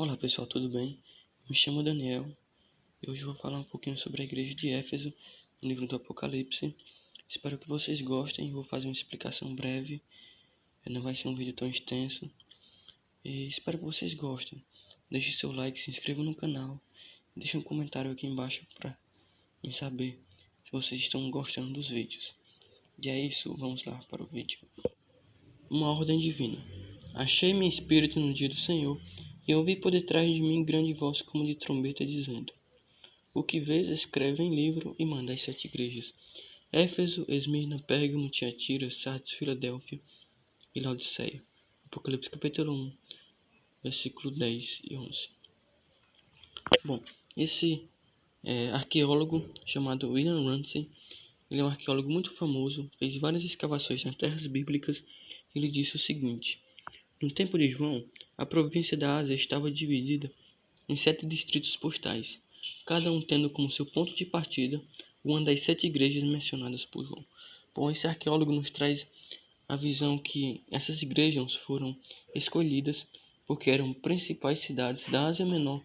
Olá pessoal, tudo bem? Me chamo Daniel e hoje vou falar um pouquinho sobre a igreja de Éfeso, no livro do Apocalipse. Espero que vocês gostem, vou fazer uma explicação breve, não vai ser um vídeo tão extenso e espero que vocês gostem. Deixe seu like, se inscreva no canal, deixe um comentário aqui embaixo para me saber se vocês estão gostando dos vídeos. E é isso, vamos lá para o vídeo. Uma ordem divina. Achei-me em espírito no dia do Senhor, e ouvi por detrás de mim grande voz como de trombeta dizendo: O que vês, escreve em livro e manda às 7 igrejas: Éfeso, Esmirna, Pérgamo, Tiatira, Sardes, Filadélfia e Laodiceia. Apocalipse capítulo 1, versículo 10 e 11. Bom, esse arqueólogo chamado William Ramsay, ele é um arqueólogo muito famoso, fez várias escavações nas terras bíblicas. Ele disse o seguinte: No tempo de João, a província da Ásia estava dividida em 7 distritos postais, cada um tendo como seu ponto de partida uma das 7 igrejas mencionadas por João. Bom, esse arqueólogo nos traz a visão que essas igrejas foram escolhidas porque eram principais cidades da Ásia Menor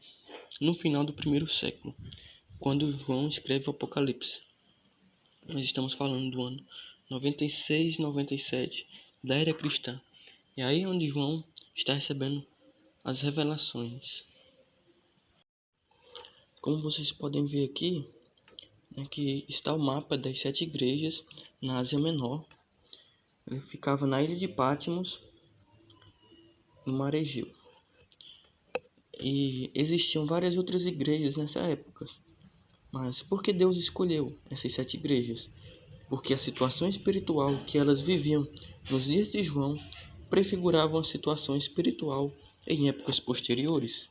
no final do primeiro século, quando João escreve o Apocalipse. Nós estamos falando do ano 96, 97 da era cristã. E aí onde João está recebendo as revelações. Como vocês podem ver aqui, que está o mapa das 7 igrejas na Ásia Menor. Ele ficava na ilha de Patmos, no Mar Egeu. E existiam várias outras igrejas nessa época. Mas por que Deus escolheu essas 7 igrejas? Porque a situação espiritual que elas viviam nos dias de João prefiguravam a situação espiritual em épocas posteriores.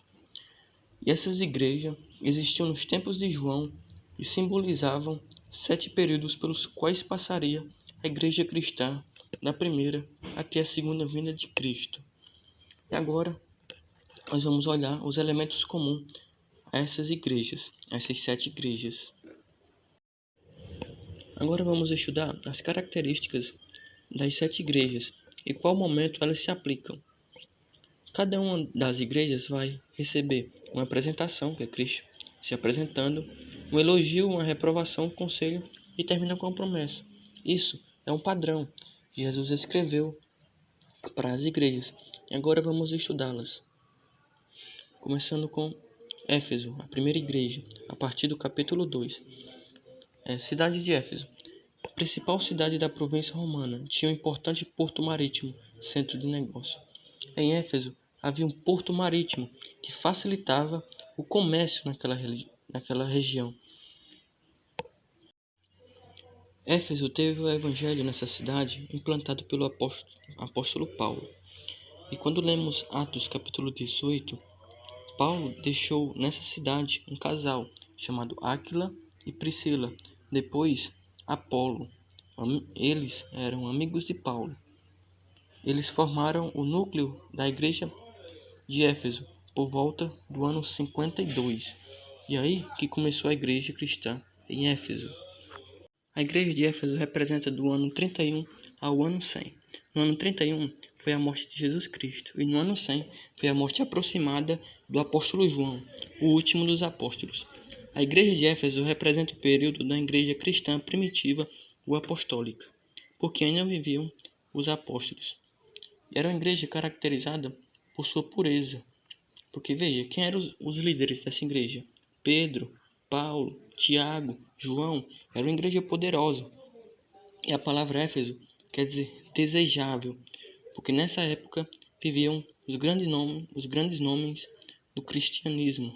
E essas igrejas existiam nos tempos de João e simbolizavam 7 períodos pelos quais passaria a igreja cristã da primeira até a segunda vinda de Cristo. E agora nós vamos olhar os elementos comuns a essas igrejas, a essas 7 igrejas. Agora vamos estudar as características das 7 igrejas e qual momento elas se aplicam. Cada uma das igrejas vai receber uma apresentação, que é Cristo se apresentando, um elogio, uma reprovação, um conselho e termina com a promessa. Isso é um padrão que Jesus escreveu para as igrejas. E agora vamos estudá-las. Começando com Éfeso, a primeira igreja, a partir do capítulo 2. Cidade de Éfeso. A principal cidade da província romana, tinha um importante porto marítimo, centro de negócio. Em Éfeso havia um porto marítimo que facilitava o comércio naquela região. Éfeso teve o evangelho nessa cidade implantado pelo apóstolo Paulo. E quando lemos Atos capítulo 18, Paulo deixou nessa cidade um casal chamado Áquila e Priscila, depois Apolo. Eles eram amigos de Paulo. Eles formaram o núcleo da igreja de Éfeso por volta do ano 52. E aí que começou a igreja cristã em Éfeso. A igreja de Éfeso representa do ano 31 ao ano 100. No ano 31 foi a morte de Jesus Cristo e no ano 100 foi a morte aproximada do apóstolo João, o último dos apóstolos. A igreja de Éfeso representa o período da igreja cristã primitiva ou apostólica, porque ainda viviam os apóstolos. Era uma igreja caracterizada por sua pureza. Porque veja, quem eram os líderes dessa igreja? Pedro, Paulo, Tiago, João. Era uma igreja poderosa. E a palavra Éfeso quer dizer desejável, porque nessa época viviam os grandes nomes do cristianismo.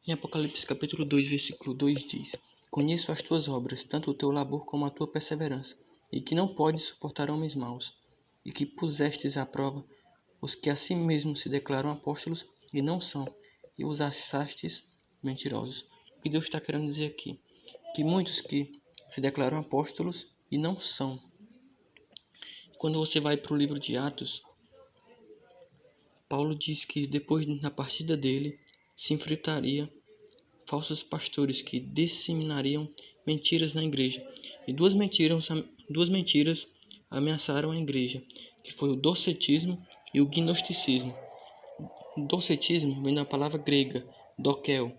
Em Apocalipse capítulo 2, versículo 2 diz: Conheço as tuas obras, tanto o teu labor como a tua perseverança, e que não podes suportar homens maus, e que pusestes à prova os que a si mesmos se declaram apóstolos e não são, e os achastes mentirosos. O que Deus está querendo dizer aqui? Que muitos que se declaram apóstolos e não são. Quando você vai para o livro de Atos, Paulo diz que depois da partida dele se enfrentaria falsos pastores que disseminariam mentiras na igreja. E duas mentiras ameaçaram a igreja, que foi o docetismo e o gnosticismo. Docetismo vem da palavra grega, dokel.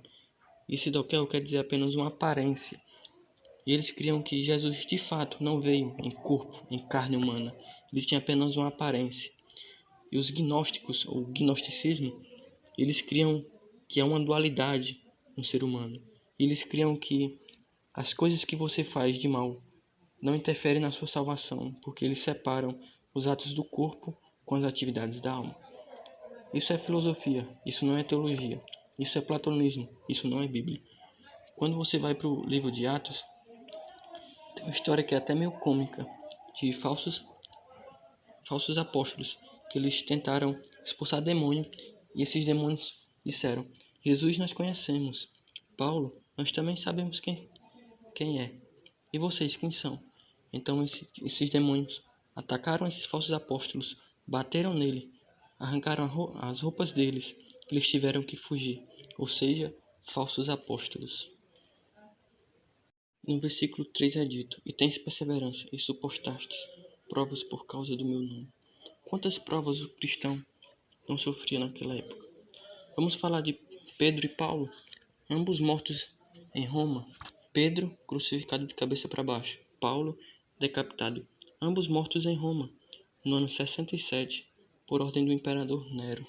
Esse dokel quer dizer apenas uma aparência. E eles criam que Jesus de fato não veio em corpo, em carne humana. Ele tinha apenas uma aparência. E os gnósticos, ou gnosticismo, eles criam que é uma dualidade no ser humano. Eles criam que as coisas que você faz de mal não interferem na sua salvação, porque eles separam os atos do corpo com as atividades da alma. Isso é filosofia, isso não é teologia. Isso é platonismo, isso não é Bíblia. Quando você vai para o livro de Atos, tem uma história que é até meio cômica, de falsos apóstolos, que eles tentaram expulsar demônio, e esses demônios disseram: Jesus nós conhecemos, Paulo nós também sabemos quem é, e vocês quem são? Então esses demônios atacaram esses falsos apóstolos, bateram nele, arrancaram as roupas deles, eles tiveram que fugir, ou seja, falsos apóstolos. No versículo 3 é dito: E tens perseverança, e suportastes provas por causa do meu nome. Quantas provas o cristão não sofria naquela época? Vamos falar de Pedro e Paulo, ambos mortos em Roma. Pedro crucificado de cabeça para baixo, Paulo decapitado, ambos mortos em Roma, no ano 67, por ordem do imperador Nero.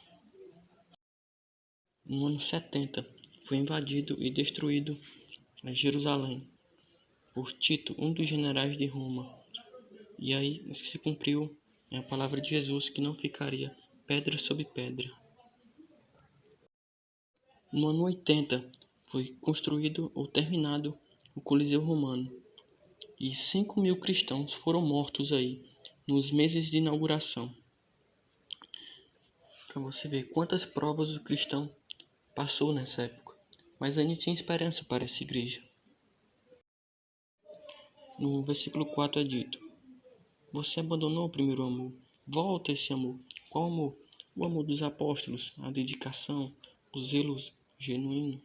No ano 70, foi invadido e destruído Jerusalém por Tito, um dos generais de Roma. E aí se cumpriu a palavra de Jesus, que não ficaria pedra sobre pedra. No ano 80, foi construído ou terminado o Coliseu Romano. E 5.000 cristãos foram mortos aí, nos meses de inauguração. Para você ver quantas provas o cristão passou nessa época. Mas ainda tinha esperança para essa igreja. No versículo 4 é dito: Você abandonou o primeiro amor. Volta a esse amor. Qual amor? O amor dos apóstolos, a dedicação, o zelo genuíno.